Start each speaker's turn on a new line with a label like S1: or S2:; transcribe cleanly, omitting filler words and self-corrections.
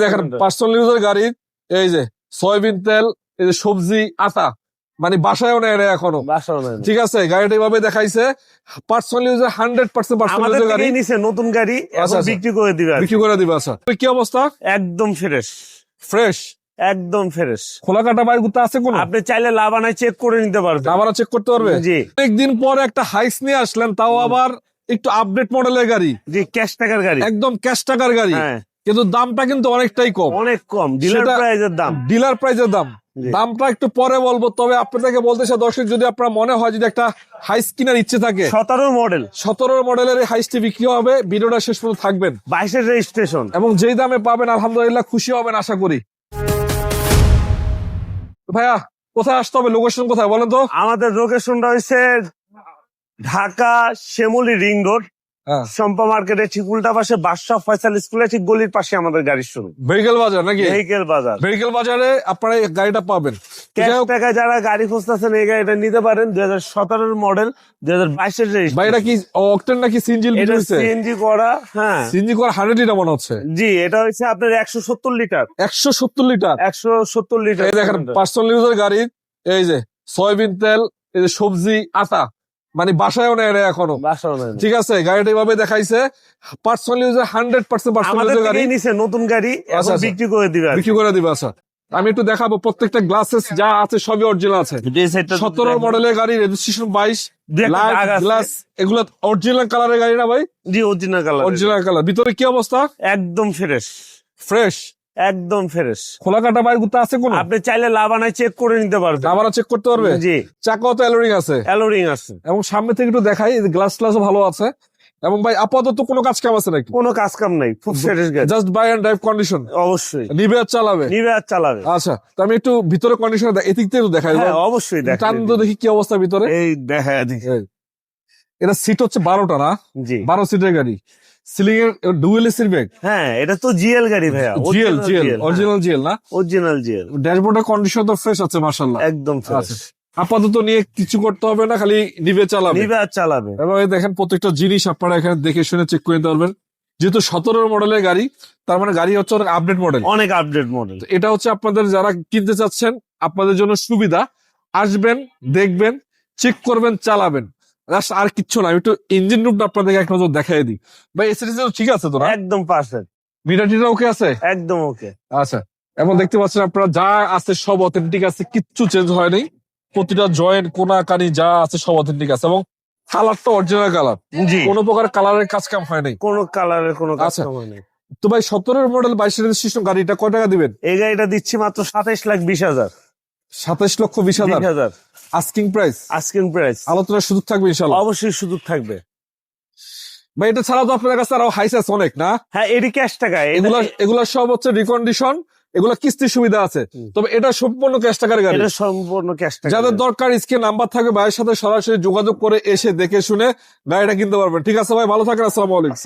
S1: দেখেন পার্সোনাল ইউজের গাড়ির এই যে সয়াবিন তেল, এই যে সবজি, আটা, মানে বাসায়ও নেয় না এখনো। ঠিক আছে, গাড়িটা এইভাবে দেখাইছে পার্সোনাল ইউজের 100% পার্সোনাল ইউজের গাড়ি
S2: নিছে, নতুন গাড়ি এখন বিক্রি করে দিবে।
S1: বিক্রি করে দিবে। আচ্ছা, কি অবস্থা?
S2: একদম ফ্রেশ
S1: ফ্রেশ,
S2: একদম ফ্রেশ।
S1: খোলা কাটা বাইক গুলো আছে কোন?
S2: আপনি চাইলে লাভানায় চেক করে নিতে পারবেন।
S1: লাভানা চেক করতে পারবে?
S2: জি।
S1: অনেকদিন পর একটা হাইস নিয়ে আসলেন, তাও আবার একটু আপডেট মডেলের গাড়ি।
S2: জি, ক্যাশ টাকার গাড়ি,
S1: একদম ক্যাশ টাকার গাড়ি।
S2: হ্যাঁ,
S1: কিন্তু দামটা কিন্তু অনেকটাই কম,
S2: অনেক কম, ডিলার প্রাইজের দাম।
S1: ডিলার প্রাইজের দাম। দামটা একটু পরে বলবো, তবে আপনাদেরকে বলতে চাই দর্শক, যদি আপনার মনে হয় যদি একটা হাইস কেনার ইচ্ছে থাকে, 17 মডেলের এই হাইসটি বিক্রি হবে। ভিডিওটা শেষ পর্যন্ত থাকবেন।
S2: 22-এর রেজিস্ট্রেশন,
S1: এবং যেই দামে পাবেন আলহামদুলিল্লাহ খুশি হবেন আশা করি। ভাইয়া কোথায় আসতে হবে, লোকেশন কোথায় বলেন তো?
S2: আমাদের লোকেশনটা হচ্ছে ঢাকা শ্যামলী রিং রোড, শম্পা মার্কেটের ঠিক উল্টা পাশে বাদশাহ ফয়সাল স্কুলের ঠিক গলির পাশে আমাদের গাড়ির শোরুম।
S1: ভেহিকেল বাজার নাকি?
S2: ভেহিকেল বাজার।
S1: ভেহিকেল বাজারে আপনারা এই গাড়িটা পাবেন।
S2: ক্যাশ টাকায় যারা গাড়ি খুঁজতেছেন এই গাড়িটা নিতে পারেন। 2017 মডেল, 2022-এর রেজিস্ট্রেশন।
S1: ভাই এটা কি অকটেন নাকি সিএনজি?
S2: এটা সিএনজি করা। হ্যাঁ,
S1: সিএনজি করা 100 লিটার মনে হচ্ছে।
S2: জি, এটা হচ্ছে আপনার 170 লিটার।
S1: 170 লিটার।
S2: 170 লিটার।
S1: এই দেখেন পার্সোনাল ইউজের গাড়ি, এই যে সয়াবিন তেল, এই যে সবজি, আটা, মানে বাসায়ও নেয় না এখনো। ঠিক আছে, গাড়িটা এইভাবে দেখাইছে পার্সোনাল ইউজের 100% পার্সোনাল ইউজের গাড়ি।
S2: নিছে, নতুন গাড়ি এখন বিক্রি করে দিবে।
S1: বিক্রি করে দিবে। আচ্ছা, আমি একটু দেখাবো প্রত্যেকটা গ্লাসেস যা আছে সবই অরিজিনাল আছে। 17 মডেলের গাড়ি, রেজিস্ট্রেশন 22, গ্লাস এগুলো অরিজিনাল কালারের গাড়ি না ভাই?
S2: জি, অরিজিনাল কালার।
S1: Original colour. ভিতরে কি অবস্থা?
S2: একদম ফ্রেশ,
S1: ফ্রেশ,
S2: একদম ফ্রেশ।
S1: খোলা কাটা বাইক গুলো আছে কোন?
S2: আপনি চাইলে লাভানায় চেক করে নিতে পারবেন।
S1: লাভানা চেক করতে পারবে?
S2: জি।
S1: চাকাও তো অ্যালোরিং আছে।
S2: অ্যালোরিং আছে।
S1: এবং সামনে থেকে একটু দেখাই, গ্লাস গ্লাসও ভালো আছে। এবং ভাই আপাতত কোনো কাজ কাম আছে নাকি?
S2: কোনো কাজ কাম নাই, খুব ফ্রেশ গাড়ি।
S1: Just buy and drive condition.
S2: অবশ্যই
S1: নিবে আর চালাবে।
S2: নিবে আর চালাবে।
S1: আচ্ছা, তো আমি একটু ভিতরে কন্ডিশন এদিক থেকে দেখাই।
S2: হ্যাঁ, অবশ্যই দেখাই।
S1: টান তো দেখি কি অবস্থা ভিতরে।
S2: এই দেখায় দেখি।
S1: এটা সিট হচ্ছে 12টা না?
S2: জি,
S1: 12 সিটের গাড়ি। সিলিং এর ডুয়েল এসির ব্যাগ।
S2: হ্যাঁ, এটা তো জিএল গাড়ি ভাইয়া।
S1: জিএল, অরিজিনাল জিএল না?
S2: Original GL.
S1: ড্যাশবোর্ডের কন্ডিশন তো ফ্রেশ আছে মাশাআল্লাহ।
S2: একদম ফ্রেশ।
S1: আপাতত নিয়ে কিছু করতে হবে না, খালি নিবে চালাবে।
S2: নিবে আর চালাবে।
S1: এবং এই দেখেন প্রত্যেকটা জিনিস আপনারা এখানে দেখে শুনে চেক করে নিতে পারবেন। যেহেতু 17 মডেলের গাড়ি, তার মানে গাড়ি হচ্ছে অনেক আপডেট মডেল।
S2: অনেক আপডেট মডেল।
S1: এটা হচ্ছে আপনাদের যারা কিনতে চাচ্ছেন, আপনাদের জন্য সুবিধা। আসবেন, দেখবেন, চেক করবেন, চালাবেন, আর কিচ্ছু না। আমি একটু ইঞ্জিন রুমটা আপনাদেরকে এক নজর দেখাই দিই। ভাই এসিডি ঠিক আছে তো?
S2: একদম পারফেক্ট।
S1: মিটারটিটা ওকে আছে?
S2: একদম ওকে।
S1: আচ্ছা, এবং দেখতে পাচ্ছেন আপনারা যা আছে সব অথেন্টিক আছে, কিচ্ছু চেঞ্জ হয়নি। প্রতিটা জয়েন্ট, কোনা কানি যা আছে সব অথেন্টিক আছে। এবং কালারটা অরিজিনাল কালার।
S2: জি,
S1: কোনো প্রকার কালারের কাজ কাম হয় নাই।
S2: কোনো কালারের কোনো কাজ কাম হয় নাই।
S1: তো ভাই 17 মডেল 22 রেজিস্ট্রেশন গাড়িটা কয় টাকা দিবেন?
S2: এই গাড়িটা দিচ্ছি মাত্র 27,20,000।
S1: 27,20,000 আস্কিং প্রাইস।
S2: Asking price.
S1: আলোচনার সুযোগ থাকবে ইনশাআল্লাহ?
S2: অবশ্যই সুযোগ থাকবে
S1: ভাই। এটা ছাড়াও তো আপনাদের কাছে আরো হাইস আছে অনেক না?
S2: হ্যাঁ, এডি ক্যাশ টাকা।
S1: এগুলা সব হচ্ছে রিকন্ডিশন, এগুলা কিস্তির সুবিধা আছে। তবে এটা সম্পূর্ণ ক্যাশ টাকার গাড়ি।
S2: এটা সম্পূর্ণ ক্যাশ টাকা।
S1: যাদের দরকার স্ক্রিনে নাম্বার থাকবে, ভাইয়ের সাথে সরাসরি যোগাযোগ করে এসে দেখে শুনে গাড়িটা কিনতে পারবেন। ঠিক আছে ভাই, ভালো থাকেন। আসসালামু আলাইকুম।